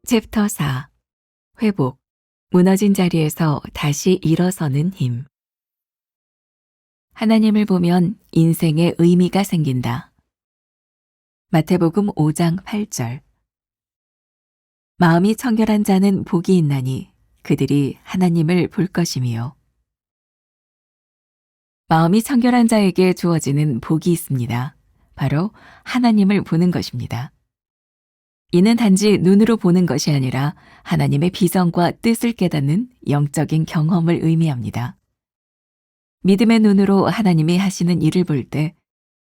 챕터 4. 회복. 무너진 자리에서 다시 일어서는 힘. 하나님을 보면 인생에 의미가 생긴다. 마태복음 5장 8절. 마음이 청결한 자는 복이 있나니 그들이 하나님을 볼 것이며. 마음이 청결한 자에게 주어지는 복이 있습니다. 바로 하나님을 보는 것입니다. 이는 단지 눈으로 보는 것이 아니라 하나님의 비전과 뜻을 깨닫는 영적인 경험을 의미합니다. 믿음의 눈으로 하나님이 하시는 일을 볼 때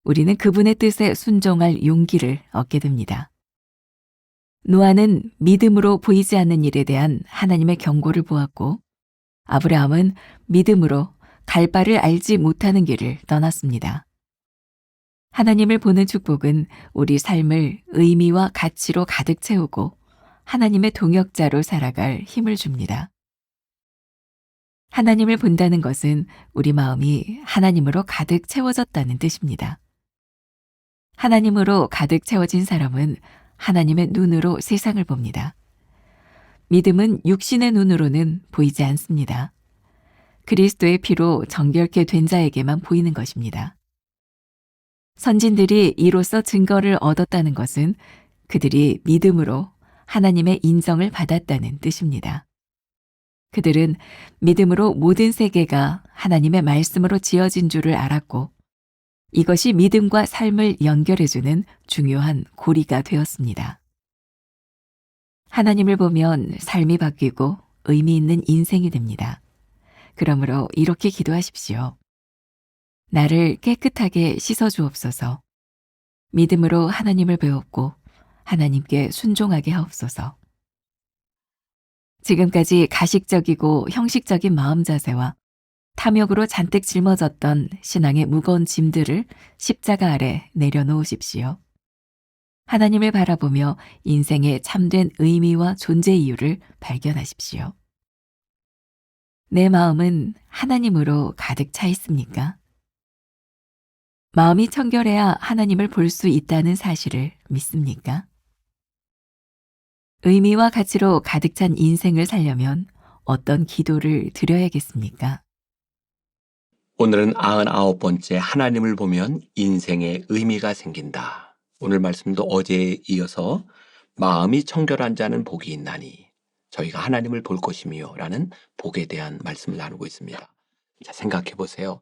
우리는 그분의 뜻에 순종할 용기를 얻게 됩니다. 노아는 믿음으로 보이지 않는 일에 대한 하나님의 경고를 보았고, 아브라함은 믿음으로 갈 바를 알지 못하는 길을 떠났습니다. 하나님을 보는 축복은 우리 삶을 의미와 가치로 가득 채우고 하나님의 동역자로 살아갈 힘을 줍니다. 하나님을 본다는 것은 우리 마음이 하나님으로 가득 채워졌다는 뜻입니다. 하나님으로 가득 채워진 사람은 하나님의 눈으로 세상을 봅니다. 믿음은 육신의 눈으로는 보이지 않습니다. 그리스도의 피로 정결케 된 자에게만 보이는 것입니다. 선진들이 이로써 증거를 얻었다는 것은 그들이 믿음으로 하나님의 인정을 받았다는 뜻입니다. 그들은 믿음으로 모든 세계가 하나님의 말씀으로 지어진 줄을 알았고, 이것이 믿음과 삶을 연결해주는 중요한 고리가 되었습니다. 하나님을 보면 삶이 바뀌고 의미 있는 인생이 됩니다. 그러므로 이렇게 기도하십시오. 나를 깨끗하게 씻어주옵소서. 믿음으로 하나님을 배웠고 하나님께 순종하게 하옵소서. 지금까지 가식적이고 형식적인 마음 자세와 탐욕으로 잔뜩 짊어졌던 신앙의 무거운 짐들을 십자가 아래 내려놓으십시오. 하나님을 바라보며 인생의 참된 의미와 존재 이유를 발견하십시오. 내 마음은 하나님으로 가득 차 있습니까? 마음이 청결해야 하나님을 볼 수 있다는 사실을 믿습니까? 의미와 가치로 가득 찬 인생을 살려면 어떤 기도를 드려야겠습니까? 오늘은 99번째 하나님을 보면 인생에 의미가 생긴다. 오늘 말씀도 어제에 이어서 마음이 청결한 자는 복이 있나니 저희가 하나님을 볼 것이며 라는 복에 대한 말씀을 나누고 있습니다. 자, 생각해 보세요.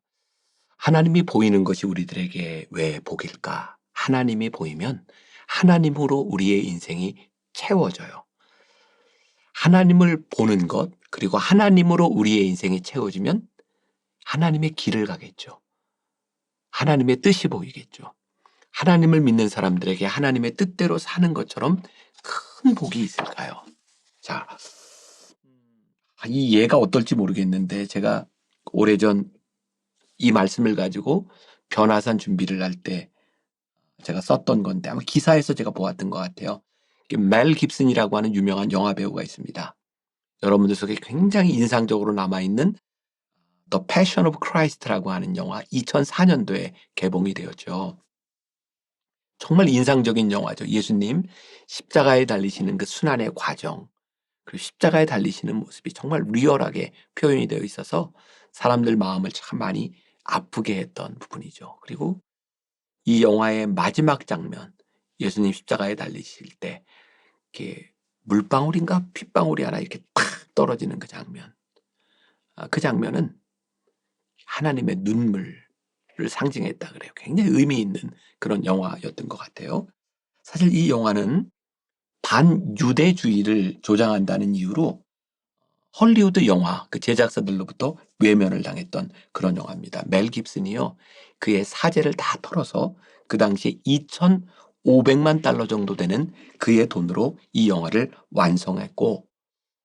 하나님이 보이는 것이 우리들에게 왜 복일까? 하나님이 보이면 하나님으로 우리의 인생이 채워져요. 하나님을 보는 것, 그리고 하나님으로 우리의 인생이 채워지면 하나님의 길을 가겠죠. 하나님의 뜻이 보이겠죠. 하나님을 믿는 사람들에게 하나님의 뜻대로 사는 것처럼 큰 복이 있을까요? 자, 이 예가 어떨지 모르겠는데 제가 오래전 이 말씀을 가지고 변화산 준비를 할 때 제가 썼던 건데 아마 기사에서 제가 보았던 것 같아요. 멜 깁슨이라고 하는 유명한 영화 배우가 있습니다. 여러분들 속에 굉장히 인상적으로 남아있는 The Passion of Christ라고 하는 영화 2004년도에 개봉이 되었죠. 정말 인상적인 영화죠. 예수님 십자가에 달리시는 그 순환의 과정, 그리고 십자가에 달리시는 모습이 정말 리얼하게 표현이 되어 있어서 사람들 마음을 참 많이 아프게 했던 부분이죠. 그리고 이 영화의 마지막 장면, 예수님 십자가에 달리실 때 이렇게 물방울인가 핏방울이 하나 이렇게 탁 떨어지는 그 장면. 그 장면은 하나님의 눈물을 상징했다 그래요. 굉장히 의미 있는 그런 영화였던 것 같아요. 사실 이 영화는 반유대주의를 조장한다는 이유로 헐리우드 영화 그 제작사들로부터 외면을 당했던 그런 영화입니다. 멜 깁슨이요. 그의 사재를 다 털어서 그 당시에 2,500만 달러 정도 되는 그의 돈으로 이 영화를 완성했고,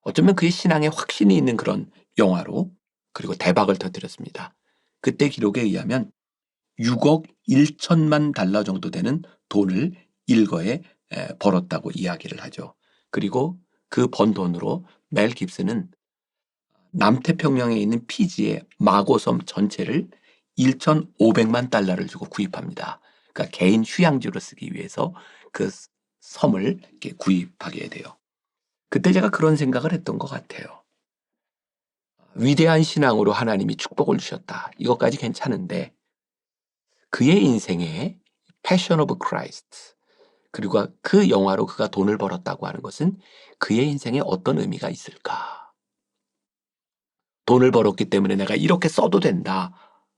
어쩌면 그의 신앙에 확신이 있는 그런 영화로, 그리고 대박을 터뜨렸습니다. 그때 기록에 의하면 6억 1천만 달러 정도 되는 돈을 일거에 벌었다고 이야기를 하죠. 그리고 그 번 돈으로 멜 깁슨은 남태평양에 있는 피지의 마고섬 전체를 1,500만 달러를 주고 구입합니다. 그러니까 개인 휴양지로 쓰기 위해서 그 섬을 이렇게 구입하게 돼요. 그때 제가 그런 생각을 했던 것 같아요. 위대한 신앙으로 하나님이 축복을 주셨다. 이것까지 괜찮은데 그의 인생에 Passion of Christ 그리고 그 영화로 그가 돈을 벌었다고 하는 것은 그의 인생에 어떤 의미가 있을까? 돈을 벌었기 때문에 내가 이렇게 써도 된다.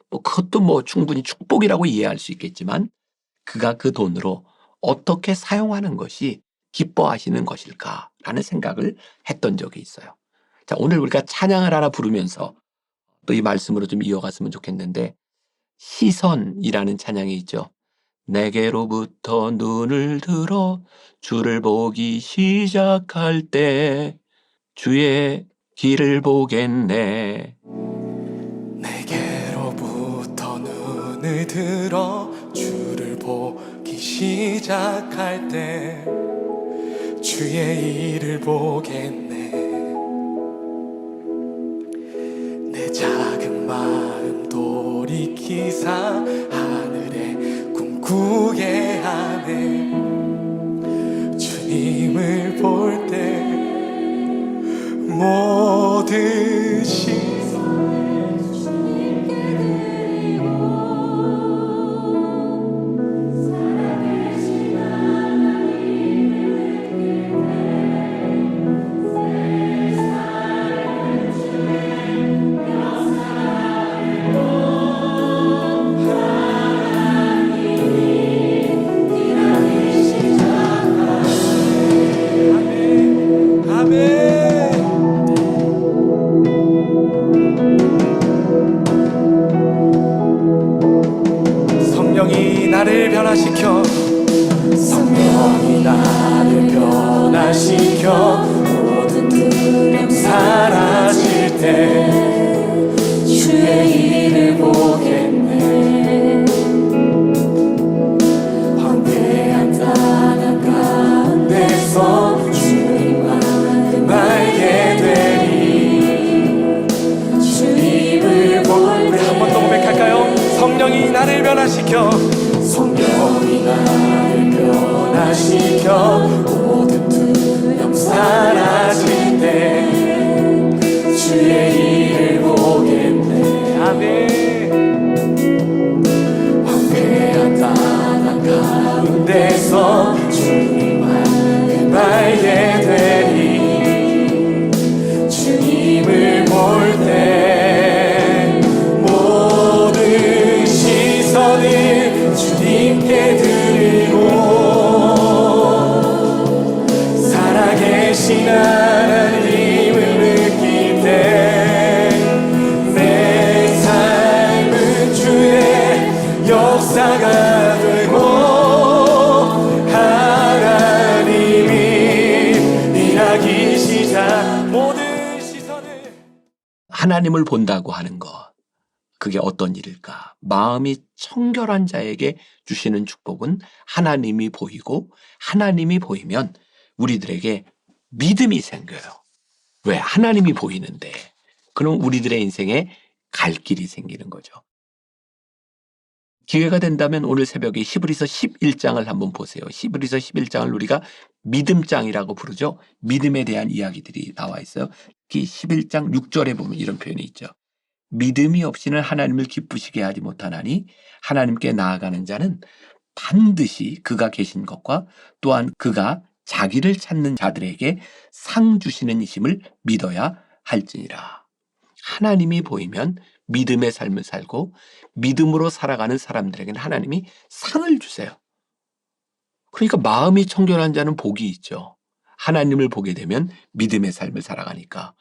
그것도 충분히 축복이라고 이해할 수 있겠지만 그가 그 돈으로 어떻게 사용하는 것이 기뻐하시는 것일까라는 생각을 했던 적이 있어요. 자, 오늘 우리가 찬양을 하나 부르면서 또 이 말씀으로 좀 이어갔으면 좋겠는데 시선이라는 찬양이 있죠. 내게로부터 눈을 들어 주를 보기 시작할 때 주의 길을 보겠네. 내게로부터 눈을 들어 주를 보기 시작할 때 주의 일을 보겠네. 내 작은 마음 돌이키사 하늘에 꿈꾸게 하네. 주님을 볼 때 모든 시선을 주님께 드리고 살아계신 하나님을 느낄 때 세상을 주의 역사로 하나님이 일하기 시작하네. 아멘 아멘. 성령이 나를 변화시켜 성령이 나를 변화시켜 모든 두려움 사라질 때 주의 일을 보겠네. 황폐한 땅 가운데서 주님과 알게 되리. 주님을 볼 때 한 번 더 고백할까요? 성령이 나를 변화시켜 성령이 나를 변화시켜 모든 두려움 사라질 때 주의 일을 보겠네. 아멘. 황폐한 땅 가운데서 주님을 알게 되리. 주님을 볼 때 모든 시선을 주님께 드리고 살아계신 하나님을 느낄 때 내 삶은 주의 역사가 되고 하나님이 일하기 시작. 모든 시선을 하나님을 본다고 하는 것. 그게 어떤 일일까? 마음이 청결한 자에게 주시는 축복은 하나님이 보이고 하나님이 보이면 우리들에게 믿음이 생겨요. 왜? 하나님이 보이는데. 그럼 우리들의 인생에 갈 길이 생기는 거죠. 기회가 된다면 오늘 새벽에 히브리서 11장을 한번 보세요. 히브리서 11장을 우리가 믿음장이라고 부르죠. 믿음에 대한 이야기들이 나와 있어요. 특히 11장 6절에 보면 이런 표현이 있죠. 믿음이 없이는 하나님을 기쁘시게 하지 못하나니 하나님께 나아가는 자는 반드시 그가 계신 것과 또한 그가 자기를 찾는 자들에게 상 주시는 이심을 믿어야 할지니라. 하나님이 보이면 믿음의 삶을 살고 믿음으로 살아가는 사람들에게는 하나님이 상을 주세요. 그러니까 마음이 청결한 자는 복이 있죠. 하나님을 보게 되면 믿음의 삶을 살아가니까.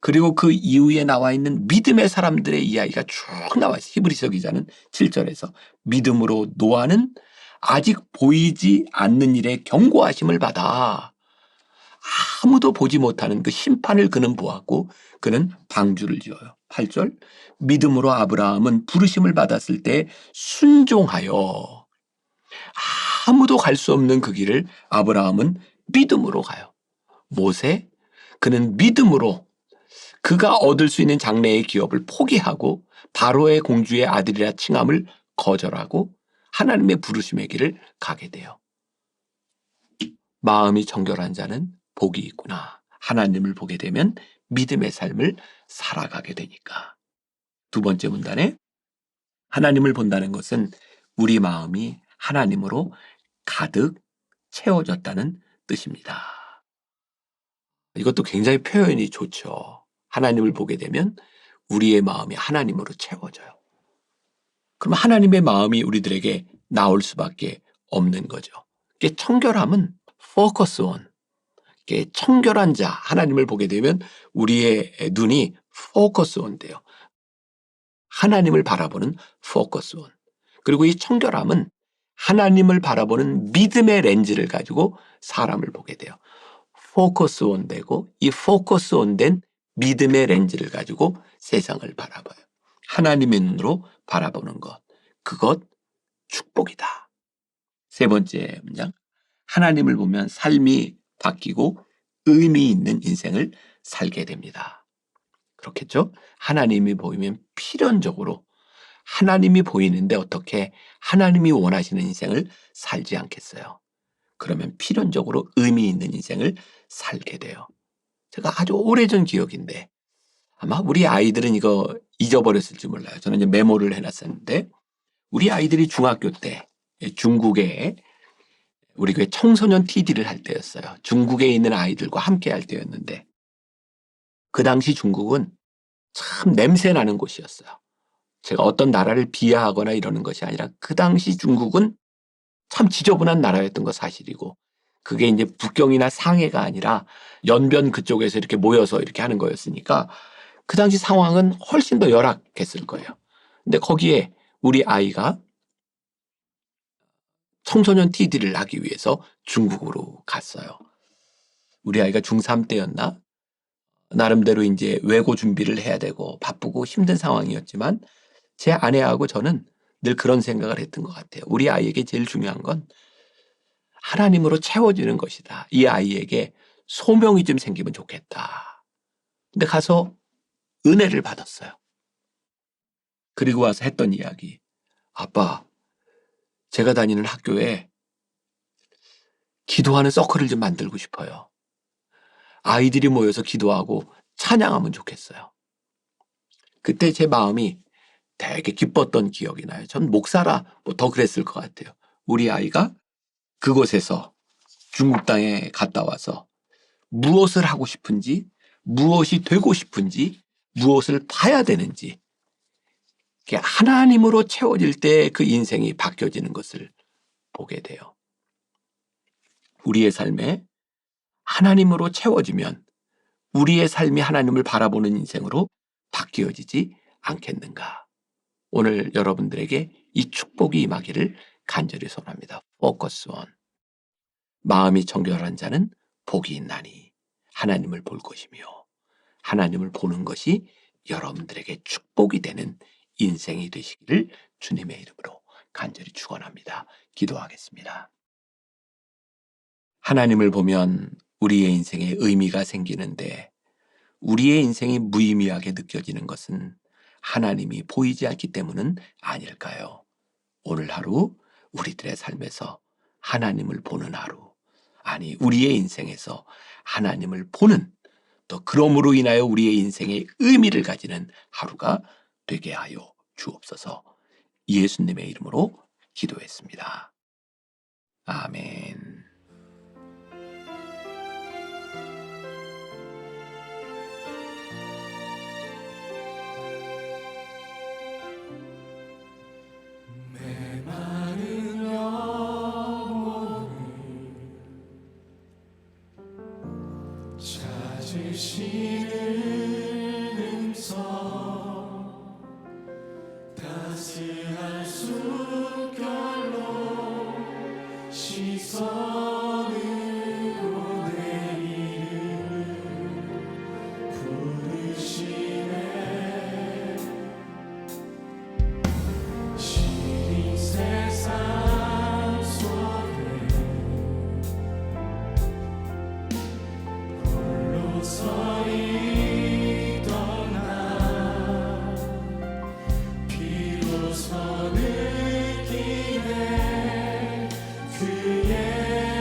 그리고 그 이후에 나와 있는 믿음의 사람들의 이야기가 쭉 나와 있어요. 히브리서 기자는 7절에서 믿음으로 노아는 아직 보이지 않는 일에 경고하심을 받아 아무도 보지 못하는 그 심판을 그는 보았고 그는 방주를 지어요. 8절 믿음으로 아브라함은 부르심을 받았을 때 순종하여 아무도 갈 수 없는 그 길을 아브라함은 믿음으로 가요. 모세 그는 믿음으로 그가 얻을 수 있는 장래의 기업을 포기하고 바로의 공주의 아들이라 칭함을 거절하고 하나님의 부르심의 길을 가게 돼요. 마음이 정결한 자는 복이 있구나. 하나님을 보게 되면 믿음의 삶을 살아가게 되니까. 두 번째 문단에 하나님을 본다는 것은 우리 마음이 하나님으로 가득 채워졌다는 뜻입니다. 이것도 굉장히 표현이 좋죠. 하나님을 보게 되면 우리의 마음이 하나님으로 채워져요. 그럼 하나님의 마음이 우리들에게 나올 수밖에 없는 거죠. 청결함은 focus on, 청결한 자, 하나님을 보게 되면 우리의 눈이 focus on 돼요. 하나님을 바라보는 focus on. 그리고 이 청결함은 하나님을 바라보는 믿음의 렌즈를 가지고 사람을 보게 돼요. focus on 되고 이 focus on 된 믿음의 렌즈를 가지고 세상을 바라봐요. 하나님의 눈으로 바라보는 것, 그것 축복이다. 세 번째 문장, 하나님을 보면 삶이 바뀌고 의미 있는 인생을 살게 됩니다. 그렇겠죠? 하나님이 보이면 필연적으로 하나님이 보이는데 어떻게 하나님이 원하시는 인생을 살지 않겠어요? 그러면 필연적으로 의미 있는 인생을 살게 돼요. 제가 아주 오래전 기억인데 아마 우리 아이들은 이거 잊어버렸을지 몰라요. 저는 이제 메모를 해놨었는데 우리 아이들이 중학교 때 중국에 우리 교회 청소년 TD를 할 때였어요. 중국에 있는 아이들과 함께 할 때였는데 그 당시 중국은 참 냄새 나는 곳이었어요. 제가 어떤 나라를 비하하거나 이러는 것이 아니라 그 당시 중국은 참 지저분한 나라였던 거 사실이고 그게 이제 북경이나 상해가 아니라 연변 그쪽에서 이렇게 모여서 이렇게 하는 거였으니까 그 당시 상황은 훨씬 더 열악했을 거예요. 근데 거기에 우리 아이가 청소년 TD를 하기 위해서 중국으로 갔어요. 우리 아이가 중3 때였나? 나름대로 이제 외고 준비를 해야 되고 바쁘고 힘든 상황이었지만 제 아내하고 저는 늘 그런 생각을 했던 것 같아요. 우리 아이에게 제일 중요한 건 하나님으로 채워지는 것이다. 이 아이에게 소명이 좀 생기면 좋겠다. 근데 가서 은혜를 받았어요. 그리고 와서 했던 이야기. 아빠, 제가 다니는 학교에 기도하는 서클을 좀 만들고 싶어요. 아이들이 모여서 기도하고 찬양하면 좋겠어요. 그때 제 마음이 되게 기뻤던 기억이 나요. 전 목사라 뭐 더 그랬을 것 같아요. 우리 아이가 그곳에서 중국 땅에 갔다 와서 무엇을 하고 싶은지, 무엇이 되고 싶은지, 무엇을 봐야 되는지 하나님으로 채워질 때 그 인생이 바뀌어지는 것을 보게 돼요. 우리의 삶에 하나님으로 채워지면 우리의 삶이 하나님을 바라보는 인생으로 바뀌어지지 않겠는가. 오늘 여러분들에게 이 축복이 임하기를 간절히 소원합니다. Focus on. 마음이 정결한 자는 복이 있나니 하나님을 볼 것이며 하나님을 보는 것이 여러분들에게 축복이 되는 인생이 되시기를 주님의 이름으로 간절히 축원합니다. 기도하겠습니다. 하나님을 보면 우리의 인생에 의미가 생기는데 우리의 인생이 무의미하게 느껴지는 것은 하나님이 보이지 않기 때문은 아닐까요? 오늘 하루 우리들의 삶에서 하나님을 보는 하루, 아니 우리의 인생에서 하나님을 보는, 또 그러므로 인하여 우리의 인생에 의미를 가지는 하루가 되게 하여 주옵소서. 예수님의 이름으로 기도했습니다. 아멘. 메마른 영혼을 찾으시는 음성 따스한 숨결로 시선으로 내 이름을 부르시네. 시린 세상 속에 홀로 서 있던 나 비로소 느끼네 그의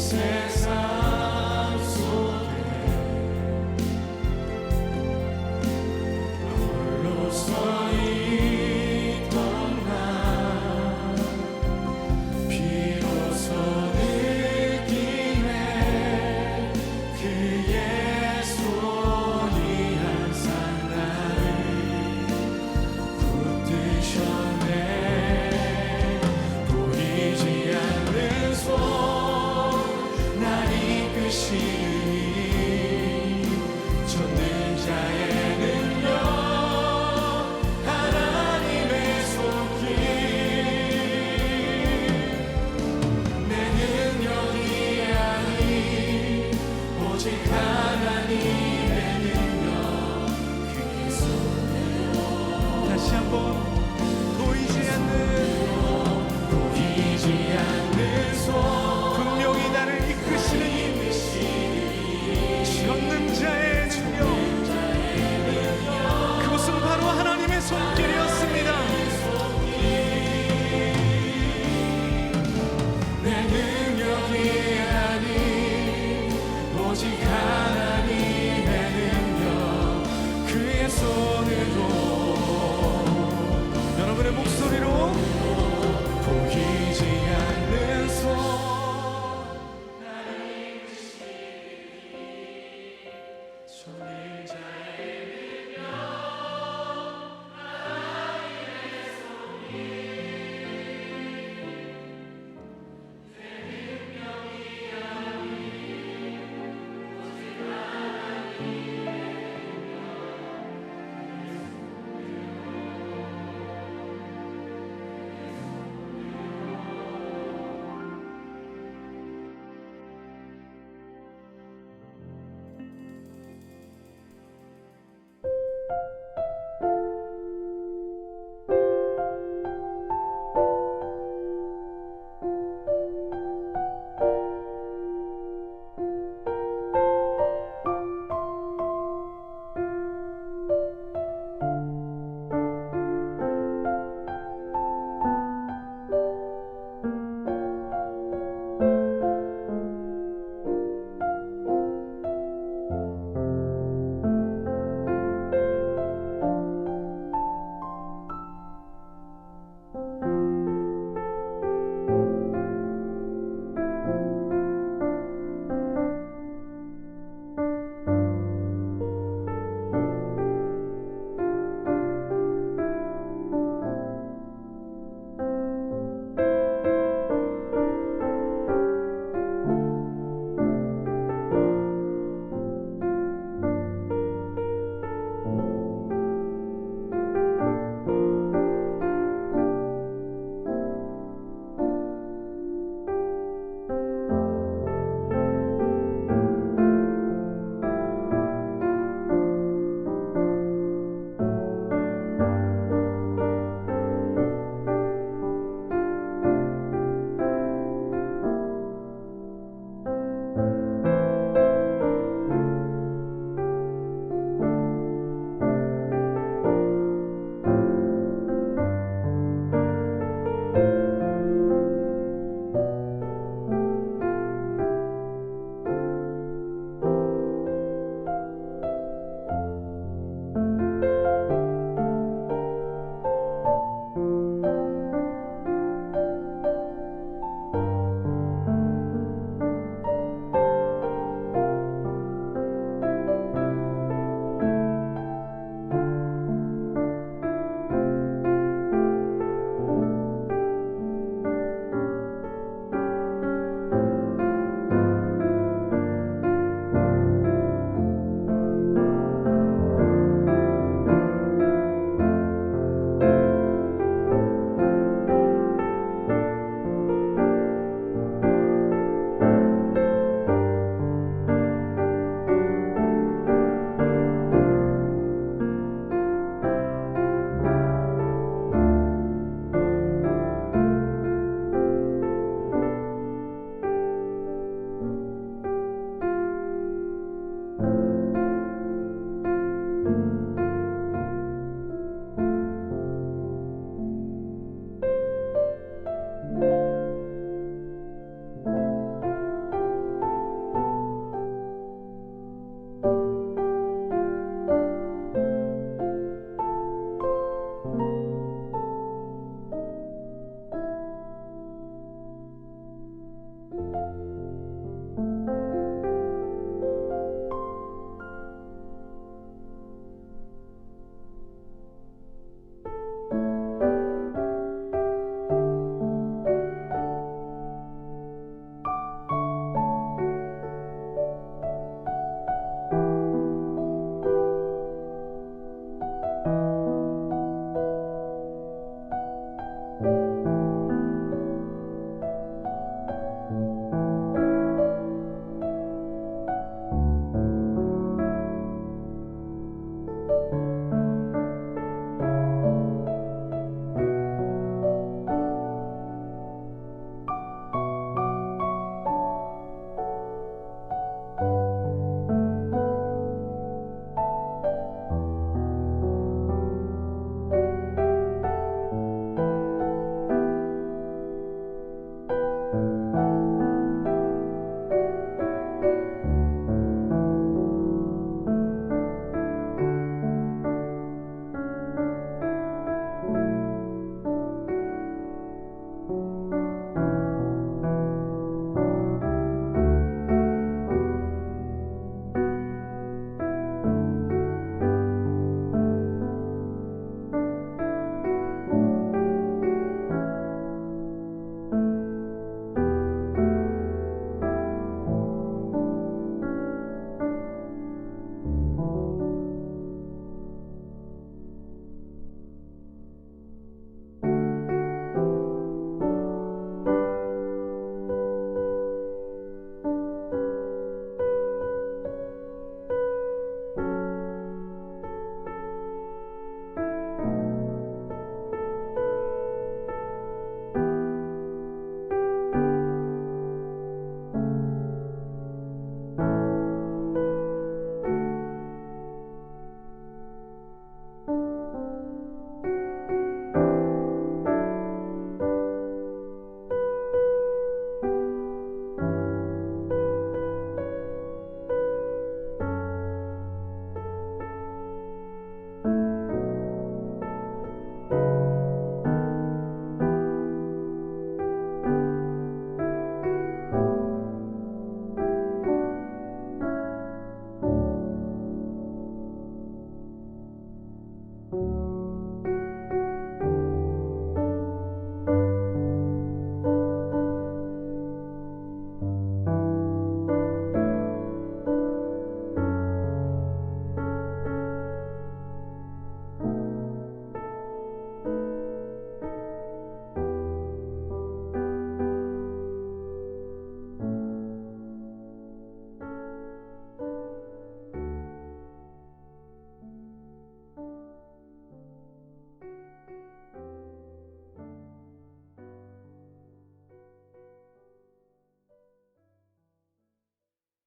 세상